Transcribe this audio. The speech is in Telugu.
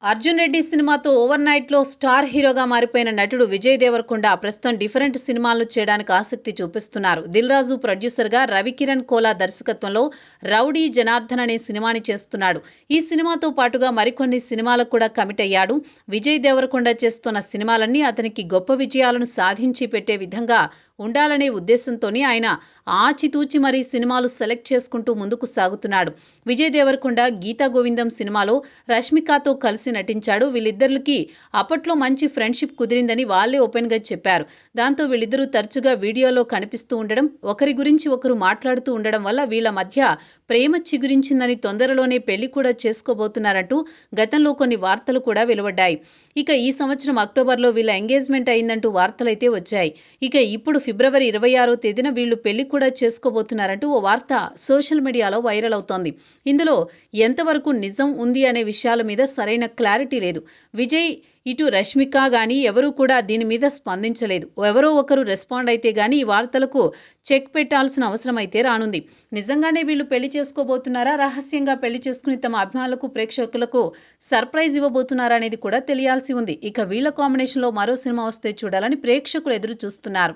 అర్జున్ రెడ్డి సినిమాతో ఓవర్ నైట్ లో స్టార్ హీరోగా మారిపోయిన నటుడు విజయ్ దేవరకొండ ప్రస్తుతం డిఫరెంట్ సినిమాలు చేయడానికి ఆసక్తి చూపిస్తున్నారు. దిల్ రాజు ప్రొడ్యూసర్ గా రవికిరణ్ కోలా దర్శకత్వంలో రౌడీ జనార్దన్ అనే సినిమాని చేస్తున్నాడు. ఈ సినిమాతో పాటుగా మరికొన్ని సినిమాలకు కూడా కమిట్ అయ్యాడు. విజయ్ దేవరకొండ చేస్తున్న సినిమాలన్నీ అతనికి గొప్ప విజయాలను సాధించి పెట్టే విధంగా ఉండాలనే ఉద్దేశంతోనే ఆయన ఆచితూచి మరీ సినిమాలు సెలెక్ట్ చేసుకుంటూ ముందుకు సాగుతున్నాడు. విజయ్ దేవరకొండ గీతా గోవిందం సినిమాలో రష్మికతో కలిసి నటించాడు. వీళ్ళిద్దరికి అప్పట్లో మంచి ఫ్రెండ్షిప్ కుదిరిందని వాళ్ళే ఓపెన్ గా చెప్పారు. దాంతో వీళ్ళిద్దరూ తరచుగా వీడియోలో కనిపిస్తూ ఉండడం, ఒకరి గురించి ఒకరు మాట్లాడుతూ ఉండడం వల్ల వీళ్ళ మధ్య ప్రేమ చిగురించిందని, తొందరలోనే పెళ్లి కూడా చేసుకోబోతున్నారంటూ గతంలో కొన్ని వార్తలు కూడా వెలువడ్డాయి. ఇక ఈ సంవత్సరం అక్టోబర్లో వీళ్ళ ఎంగేజ్మెంట్ అయిందంటూ వార్తలైతే వచ్చాయి. ఇక ఇప్పుడు ఫిబ్రవరి 26వ తేదీన వీళ్ళు పెళ్లి కూడా చేసుకోబోతున్నారంటూ ఓ వార్త సోషల్ మీడియాలో వైరల్ అవుతోంది. ఇందులో ఎంతవరకు నిజం ఉంది అనే విషయాల మీద సరైన క్లారిటీ లేదు. విజయ్ ఇటు రష్మిక గానీ ఎవరూ కూడా దీని మీద స్పందించలేదు. ఎవరో ఒకరు రెస్పాండ్ అయితే గానీ ఈ వార్తలకు చెక్ పెట్టాల్సిన అవసరం అయితే రానుంది. నిజంగానే వీళ్ళు పెళ్లి చేసుకోబోతున్నారా, రహస్యంగా పెళ్లి చేసుకుని తమ అభిమానులకు, ప్రేక్షకులకు సర్ప్రైజ్ ఇవ్వబోతున్నారా అనేది కూడా తెలియాల్సి ఉంది. ఇక వీళ్ళ కాంబినేషన్లో మరో సినిమా వస్తే చూడాలని ప్రేక్షకులు ఎదురు చూస్తున్నారు.